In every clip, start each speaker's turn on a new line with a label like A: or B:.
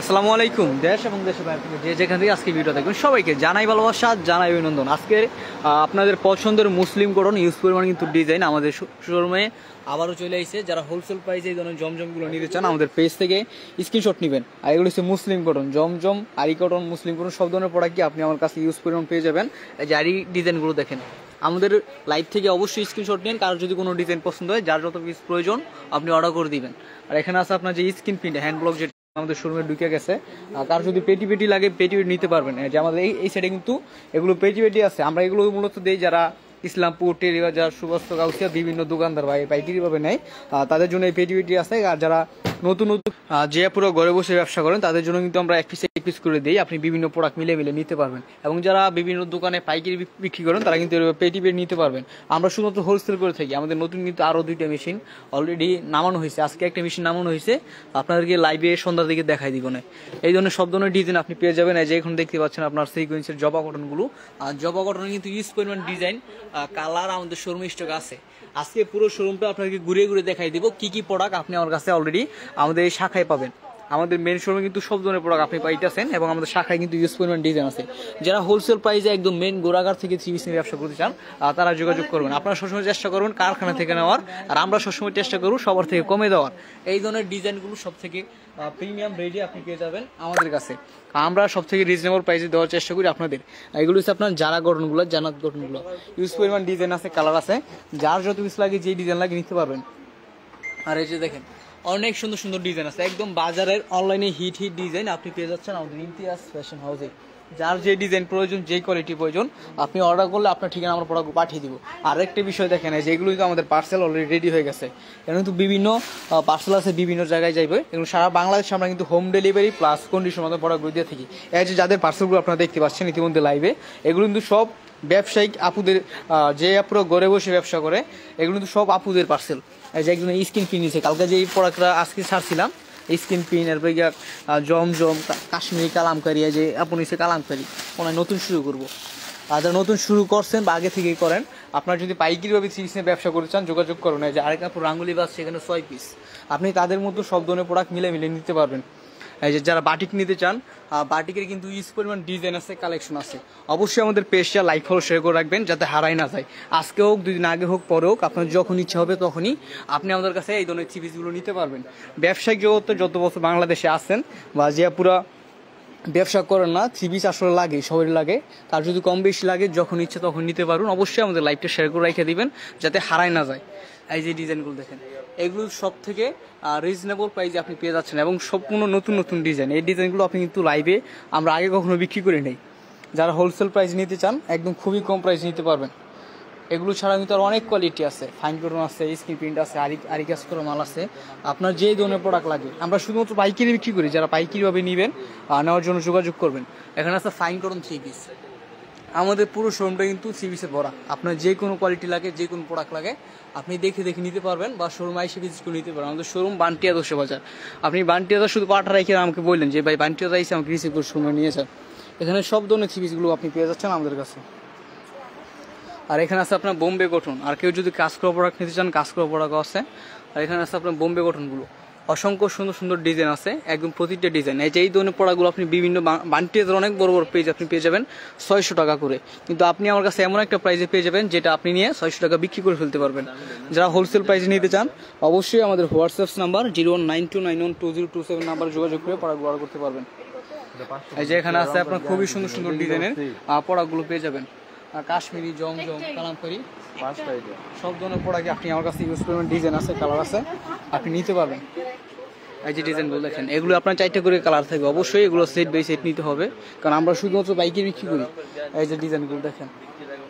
A: আসসালামু আলাইকুম। দেশ এবং দেশের বাইরে থেকে যে যেখান থেকে আজকে ভিডিও দেখবেন সবাইকে জানাই ভালোবাসা, জানাই অভিনন্দন। আজকে আপনাদের পছন্দের মুসলিম করণ ইউজ পরিমাণ কিন্তু ডিজাইন আমাদের শোরুমে আবারও চলে আসছে। যারা হোলসেল প্রাইসে এই ধরনের জমজমগুলো নিতে চান আমাদের পেজ থেকে স্ক্রিনশট নেবেন। আর এগুলো হচ্ছে মুসলিম কটন, জমজম, আরি কটন, মুসলিম কটন সব ধরনের প্রোডাক্টই আপনি আমার কাছে ইউজ পরিমাণ পেয়ে যাবেন। এই যে আরি ডিজাইনগুলো দেখেন, আমাদের লাইভ থেকে অবশ্যই স্ক্রিনশট নিন। কারোর যদি কোনো ডিজাইন পছন্দ হয়, যার যত পিস প্রয়োজন আপনি অর্ডার করে দিবেন। আর এখানে আছে আপনার যে স্ক্রিন প্রিন্ট হ্যান্ড ব্লক, যেটা আমাদের শোরুমে ঢুকে গেছে। কার যদি পেটি লাগে পেটি নিতে পারবেন। যে আমাদের এই সাইডে কিন্তু এগুলো পেটি আছে। আমরা এগুলো মূলত দেই যারা ইসলামপুর, টেরিবাজার, সুবাস্ত, গাউসিয়া বিভিন্ন দোকানদার ভাই পাইকারি ভাবে নেয়, তাদের জন্য এই পেটি আছে। আর যারা নতুন যে পুরো ঘরে বসে ব্যবসা করেন তাদের জন্য কিন্তু আমরা এক পিস করে দিই, আপনি বিভিন্ন প্রোডাক্ট মিলে নিতে পারবেন। এবং যারা বিভিন্ন দোকানে পাইকারি বিক্রি করেন তারা কিন্তু পেটি নিতে পারবেন। আমরা শুধুমাত্র হোলসেল করে থাকি। আমাদের নতুন কিন্তু আরও 2টা মেশিন অলরেডি নামানো হয়েছে। আজকে একটা মেশিন নামানো হয়েছে, আপনাদেরকে লাইভে সন্ধ্যার দিকে দেখাই দিব না। এই ধরনের সব ধরনের ডিজাইন আপনি পেয়ে যাবেন। এই যে এখন দেখতে পাচ্ছেন আপনার সিকোয়েন্সের জবা কটনগুলো। আর জবা কটনের কিন্তু ইউজ পরিমাণ ডিজাইন কালার আমাদের শোরুমে স্টক আছে। আজকে পুরো শোরুমটা আপনাকে ঘুরে দেখাই দিব কি কি প্রোডাক্ট আপনি আমার কাছে অলরেডি আমাদের এই শাখায় পাবেন। আমাদের মেন শোরুমে কিন্তু সব ধরনের প্রোডাক্ট আপনি পাইতেছেন এবং আমাদের শাখায় কিন্তু ইউজ পরিমাণ ডিজাইন আছে। যারা হোলসেল প্রাইসে একদম মেন গোড়াগার থেকে থ্রি পিস নিয়ে ব্যবসা করতে চান তারা যোগাযোগ করবেন। আপনারা সবসময় চেষ্টা করবেন কারখানা থেকে নেওয়ার, আর আমরা সবসময় চেষ্টা করব সবার থেকে কমে দেওয়ার। এই ধরনের ডিজাইনগুলো সব থেকে প্রিমিয়াম রেটে আপনি পেয়ে যাবেন আমাদের কাছে। আমরা সব থেকে রিজনেবল প্রাইসে দেওয়ার চেষ্টা করি আপনাদের। এগুলো হচ্ছে আপনার জারা গঠনগুলো, জানাত গঠনগুলো ইউজ পরিমাণ ডিজাইন আছে, কালার আছে, যার যত পিস লাগে যে ডিজাইন লাগে নিতে পারবেন। আর এই যে দেখেন অনেক সুন্দর সুন্দর ডিজাইন আছে, একদম বাজারের অনলাইনে হিট ডিজাইন আপনি পেয়ে যাচ্ছেন আমাদের ইমতিয়াজ ফ্যাশন হাউসে। যার যে ডিজাইন প্রয়োজন, যেই কোয়ালিটি প্রয়োজন আপনি অর্ডার করলে আপনার ঠিকানা আমরা প্রোডাক্ট পাঠিয়ে দিব। আর একটা বিষয় দেখেন, যেগুলো কিন্তু আমাদের পার্সেল অলরেডি রেডি হয়ে গেছে। এখানে কিন্তু বিভিন্ন পার্সেল আছে, বিভিন্ন জায়গায় যাইবে। এগুলো সারা বাংলাদেশে আমরা কিন্তু হোম ডেলিভারি প্লাস কন্ডিশন মতো প্রোডাক্টগুলো দিয়ে থাকি। এই যে যাদের পার্সেলগুলো আপনারা দেখতে পাচ্ছেন ইতিমধ্যে লাইভে, এগুলো কিন্তু সব ব্যবসায়িক আপুদের, যে আপুরা ঘরে বসে ব্যবসা করে, এগুলো কিন্তু সব আপুদের পার্সেল। যে একজন স্কিন পিন নিয়েছে, কালকে যে প্রোডাক্টটা আজকে ছাড়ছিলাম স্কিন পিন, এরপরে গিয়া জমজম, কাশ্মীরি কালামকারি, যে আপনি নিচে কালামকারি ওনার নতুন শুরু করবো। আর যারা নতুন শুরু করছেন বা আগে থেকেই করেন, আপনার যদি পাইকারিভাবে থ্রি পিস নিয়ে ব্যবসা করতে চান যোগাযোগ করুন। যে আরেক কাপড় রাঙ্গুলি বাস, সেখানে 6 পিস আপনি তাদের মতো সব ধরনের প্রোডাক্ট মিলে নিতে পারবেন। এই যে যারা বাটিক নিতে চান, বাটিকের কিন্তু ইউজ পরিমাণ ডিজাইন আছে, কালেকশন আছে। অবশ্যই আমাদের পেজটা লাইক ফলো শেয়ার করে রাখবেন যাতে হারাই না যায়। আজকে হোক, 2 দিন আগে হোক, পরে হোক, আপনার যখন ইচ্ছা হবে তখনই আপনি আমাদের কাছে এই ধরনের থ্রি পিসগুলো নিতে পারবেন। ব্যবসায়িক জগতে যত বছর বাংলাদেশে আছেন বা যে পুরা ব্যবসা করেন না, থ্রি পিস আসলে লাগে, সবারই লাগে। তার যদি কম বেশি লাগে যখন ইচ্ছে তখন নিতে পারবেন। অবশ্যই আমাদের লাইভটা শেয়ার করে রেখে দিবেন যাতে হারাই না যায়। এই যে ডিজাইনগুলো দেখেন, এগুলো সব থেকে রিজনেবল প্রাইসে আপনি পেয়ে যাচ্ছেন এবং সম্পূর্ণ নতুন নতুন ডিজাইন। এই ডিজাইনগুলো আপনি কিন্তু লাইভে আমরা আগে কখনো বিক্রি করে নেই। যারা হোলসেল প্রাইস নিতে চান একদম খুবই কম প্রাইস নিতে পারবেন। এগুলো ছাড়া কিন্তু আর অনেক কোয়ালিটি আছে, ফাইন কটন আছে, স্ক্রিন প্রিন্ট আছে, আরি কাজ করা মাল আছে। আপনার যে ধরনের প্রোডাক্ট লাগে আমরা শুধুমাত্র পাইকারি বিক্রি করি। যারা পাইকারিভাবে নেবেন নেওয়ার জন্য যোগাযোগ করবেন। এখানে আছে ফাইন কটন থ্রি পিস। আমাদের পুরো শোরুমটা কিন্তু থ্রি পিসে ভরা। আপনার যে কোনো কোয়ালিটি লাগে, যে কোনো প্রোডাক্ট লাগে আপনি দেখে নিতে পারবেন বা শোরুম আইসে ভিজিট করে নিতে পারবেন। আমাদের শোরুম বান্টিয়া 200 বাজার। আপনি বান্টিয়াদা শুধু পাঠা রেখে আমাকে বললেন যে ভাই বান্টিয়াদা এসে আমাকে রিসিভ করে শোরুমে নিয়ে যান। এখানে সব ধরনের থ্রি পিসগুলো আপনি পেয়ে যাচ্ছেন আমাদের কাছে। আর এখানে আছে আপনার বোম্বে গঠন। আর কেউ যদি কাজ করা প্রোডাক্ট নিতে চান, কাজ করা প্রোডাক্ট আছে। আর এখানে আছে আপনার বোম্বে গঠনগুলো, অসংখ্য সুন্দর সুন্দর ডিজাইন আছে, একদম প্রতিটা ডিজাইন। এই ধরনের প্রোডাক্টগুলো আপনি বিভিন্ন বান্টিয়াদের অনেক বড় বড় পেজ আপনি পেয়ে যাবেন 600 টাকা করে। কিন্তু আপনি আমার কাছে এমন একটা প্রাইসে পেয়ে যাবেন যেটা আপনি নিয়ে 600 টাকা বিক্রি করে ফেলতে পারবেন। যারা হোলসেল প্রাইসে নিতে চান অবশ্যই আমাদের হোয়াটসঅ্যাপ নাম্বার 0192912027 নাম্বার যোগাযোগ করে প্রোডাক্টগুলো অর্ডার করতে পারবেন। এই যে এখানে আছে আপনার খুবই সুন্দর সুন্দর ডিজাইনের প্রোডাক্টগুলো পেয়ে যাবেন। কাশ্মীরি, জমজম, কালামকারি সব ধরনের প্রোডাক্ট আপনি আমার কাছে ইউজ করবেন। ডিজাইন আছে, কালার আছে, আপনি নিতে পারবেন। এই যে ডিজাইনগুলো দেখেন, এগুলো আপনার 4টা করে কালার থাকবে। অবশ্যই এগুলো সেট বাই সেট নিতে হবে, কারণ আমরা শুধুমাত্র বাইকে বিক্রি করি। এই যে ডিজাইনগুলো দেখেন।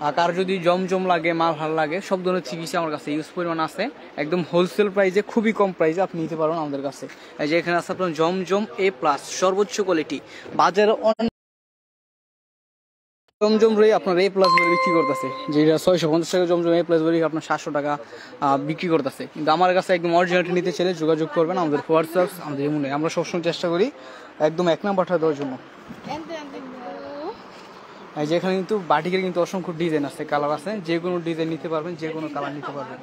A: আর কার যদি জমজম লাগে, মাল ভালো লাগে, সব ধরনের থ্রি পিস আমার কাছে ইউজ পরিমাণ আছে। একদম হোলসেল প্রাইসে, খুবই কম প্রাইসে আপনি নিতে পারবেন আমাদের কাছে। এই যে এখানে আছে আপনার জমজম A+ সর্বোচ্চ কোয়ালিটি। বাজারে জমজম রে আপনার A+ বলে বিক্রি করতেছে, যেটা 650 টাকা জমজম A+ বলে আপনার 700 টাকা বিক্রি করতেছে। কিন্তু আমার কাছে একদম অরিজিনালটি নিতে চাইলে যোগাযোগ করবেন আমাদের হোয়াটসঅ্যাপ, আমাদের ইমোনে। আমরা সবসময় চেষ্টা করি একদম 1 নাম্বারটা দেওয়ার জন্য। এই যে এখানে কিন্তু বাটিকের কিন্তু অসংখ্য ডিজাইন আছে, কালার আছে, যে কোনো ডিজাইন নিতে পারবেন, যে কোনো কালার নিতে পারবেন।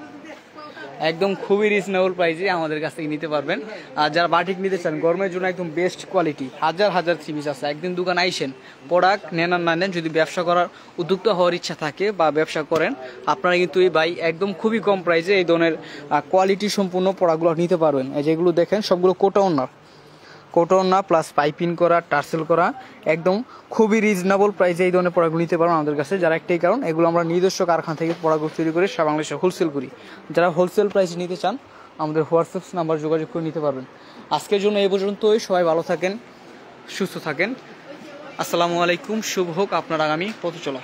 A: একদম খুবই রিজনেবল প্রাইসে আমাদের কাছ থেকে নিতে পারবেন। আর যারা বাটিক নিতে চান গরমের জন্য একদম বেস্ট কোয়ালিটি, হাজার হাজার থ্রি পিস আছে। একদিন দোকান আইসেন, প্রোডাক্ট নেন আর না নেন, যদি ব্যবসা করার উদ্যোক্তা হওয়ার ইচ্ছা থাকে বা ব্যবসা করেন, আপনারা কিন্তু এই ভাই একদম খুবই কম প্রাইসে এই ধরনের কোয়ালিটি সম্পূর্ণ প্রোডাক্টগুলো নিতে পারবেন। এই যেগুলো দেখেন সবগুলো কোটন না প্লাস পাইপিং করা, টার্সেল করা, একদম খুবই রিজনেবল প্রাইসে এই ধরনের প্রোডাক্টগুলো নিতে পারবেন আমাদের কাছে। যারা একটাই কারণ, এগুলো আমরা নিজস্ব কারখানা থেকে প্রোডাক্টগুলো তৈরি করে সারা বাংলাদেশে হোলসেল করি। যারা হোলসেল প্রাইসে নিতে চান আমাদের হোয়াটসঅ্যাপ নাম্বার যোগাযোগ করে নিতে পারবেন। আজকের জন্য এই পর্যন্তই। সবাই ভালো থাকেন, সুস্থ থাকেন। আসসালামু আলাইকুম। শুভ হোক আপনার আগামী পথ চলা।